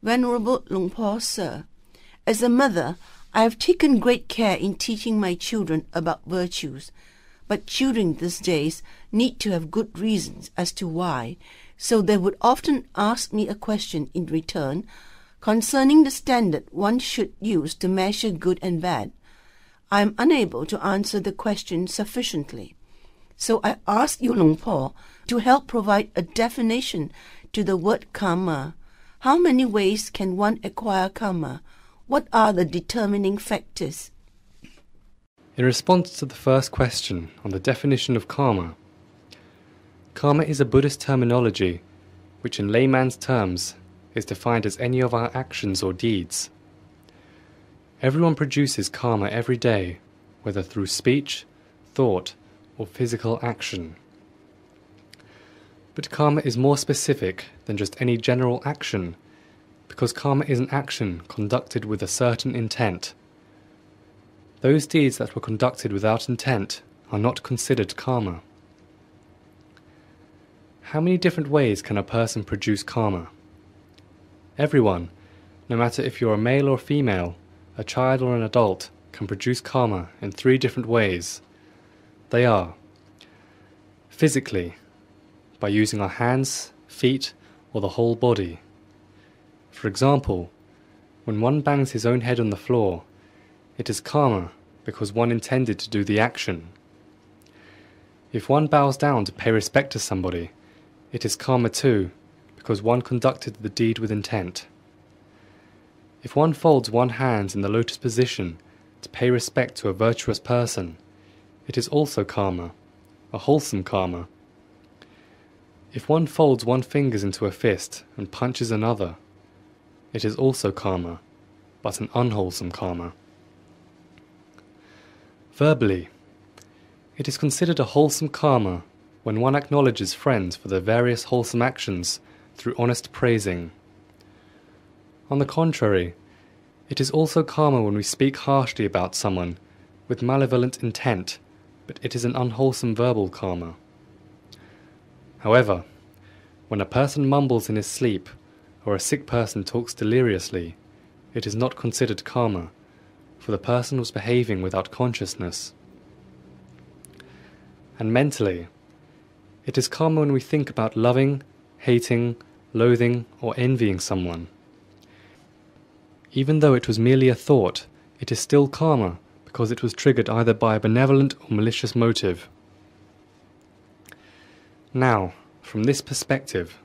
Venerable Luang Por Sir, as a mother, I have taken great care in teaching my children about virtues, but children these days need to have good reasons as to why, so they would often ask me a question in return concerning the standard one should use to measure good and bad. I am unable to answer the question sufficiently. So I ask you, Luang Por, to help provide a definition to the word karma. How many ways can one acquire karma? What are the determining factors? In response to the first question on the definition of karma, karma is a Buddhist terminology which in layman's terms is defined as any of our actions or deeds. Everyone produces karma every day, whether through speech, thought, or physical action. But karma is more specific than just any general action, because karma is an action conducted with a certain intent. Those deeds that were conducted without intent are not considered karma. How many different ways can a person produce karma? Everyone, no matter if you're a male or female, a child or an adult, can produce karma in 3 different ways. They are: physically, by using our hands, feet, or the whole body. For example, when one bangs his own head on the floor, it is karma because one intended to do the action. If one bows down to pay respect to somebody, it is karma too, because one conducted the deed with intent. If one folds one hand in the lotus position to pay respect to a virtuous person, it is also karma, a wholesome karma. If one folds one finger into a fist and punches another, it is also karma, but an unwholesome karma. Verbally, it is considered a wholesome karma when one acknowledges friends for their various wholesome actions through honest praising. On the contrary, it is also karma when we speak harshly about someone with malevolent intent, but it is an unwholesome verbal karma. However, when a person mumbles in his sleep, or a sick person talks deliriously, it is not considered karma, for the person was behaving without consciousness. And mentally, it is karma when we think about loving, hating, loathing, or envying someone. Even though it was merely a thought, it is still karma because it was triggered either by a benevolent or malicious motive. Now, from this perspective,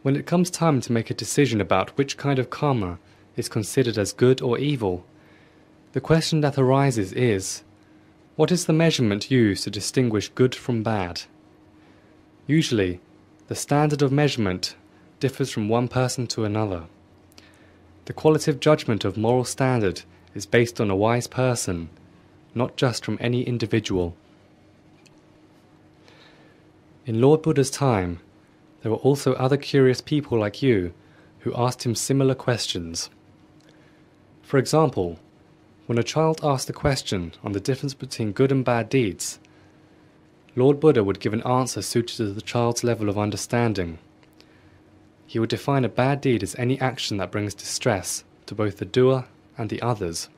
when it comes time to make a decision about which kind of karma is considered as good or evil, the question that arises is, what is the measurement used to distinguish good from bad? Usually, the standard of measurement differs from one person to another. The qualitative judgment of moral standard is based on a wise person, not just from any individual. In Lord Buddha's time, there were also other curious people like you who asked him similar questions. For example, when a child asked a question on the difference between good and bad deeds, Lord Buddha would give an answer suited to the child's level of understanding. He would define a bad deed as any action that brings distress to both the doer and the others.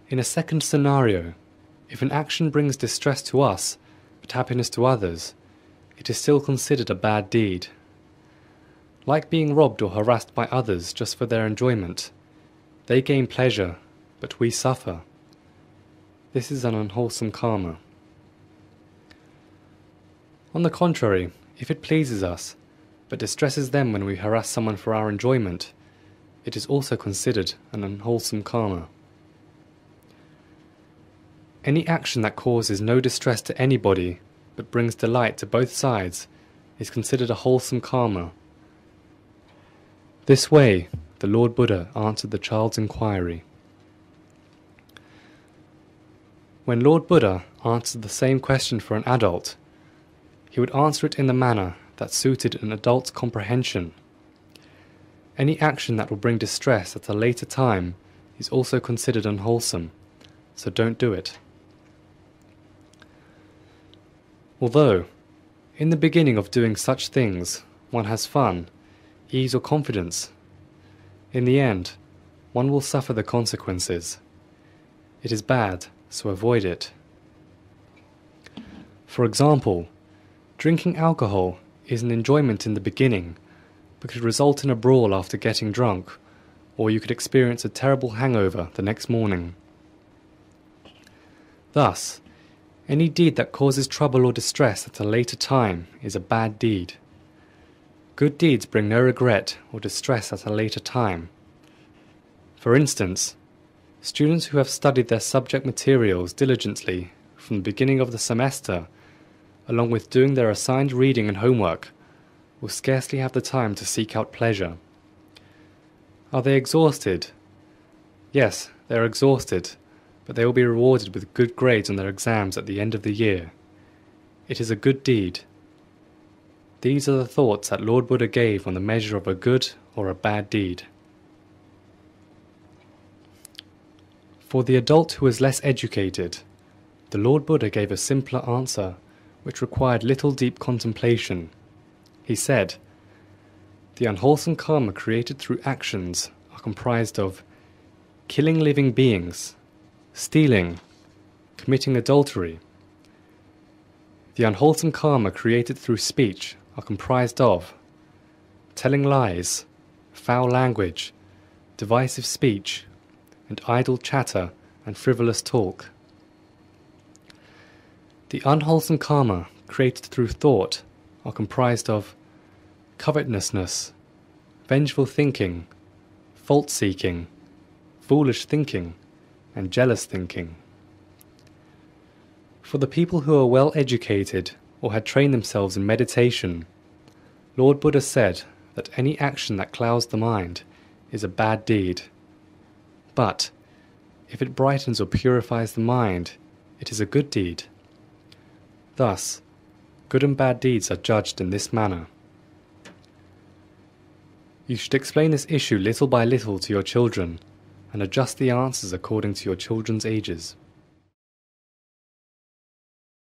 In a second scenario, if an action brings distress to us but happiness to others, it is still considered a bad deed. Like being robbed or harassed by others just for their enjoyment, they gain pleasure, but we suffer. This is an unwholesome karma. On the contrary, if it pleases us, but distresses them when we harass someone for our enjoyment, it is also considered an unwholesome karma. Any action that causes no distress to anybody, but brings delight to both sides, is considered a wholesome karma. This way, the Lord Buddha answered the child's inquiry. When Lord Buddha answered the same question for an adult, he would answer it in the manner that suited an adult's comprehension. Any action that will bring distress at a later time is also considered unwholesome, so don't do it. Although, in the beginning of doing such things, one has fun, ease or confidence. In the end, one will suffer the consequences. It is bad, so avoid it. For example, drinking alcohol is an enjoyment in the beginning, but could result in a brawl after getting drunk, or you could experience a terrible hangover the next morning. Thus, any deed that causes trouble or distress at a later time is a bad deed. Good deeds bring no regret or distress at a later time. For instance, students who have studied their subject materials diligently from the beginning of the semester, along with doing their assigned reading and homework, will scarcely have the time to seek out pleasure. Are they exhausted? Yes, they are exhausted, but they will be rewarded with good grades on their exams at the end of the year. It is a good deed. These are the thoughts that Lord Buddha gave on the measure of a good or a bad deed. For the adult who is less educated, the Lord Buddha gave a simpler answer, which required little deep contemplation. He said, "The unwholesome karma created through actions are comprised of killing living beings, stealing, committing adultery. The unwholesome karma created through speech are comprised of telling lies, foul language, divisive speech, and idle chatter and frivolous talk. The unwholesome karma created through thought are comprised of covetousness, vengeful thinking, fault-seeking, foolish thinking, and jealous thinking. For the people who are well educated or had trained themselves in meditation, Lord Buddha said that any action that clouds the mind is a bad deed. But if it brightens or purifies the mind, it is a good deed. Thus, good and bad deeds are judged in this manner. You should explain this issue little by little to your children, and adjust the answers according to your children's ages."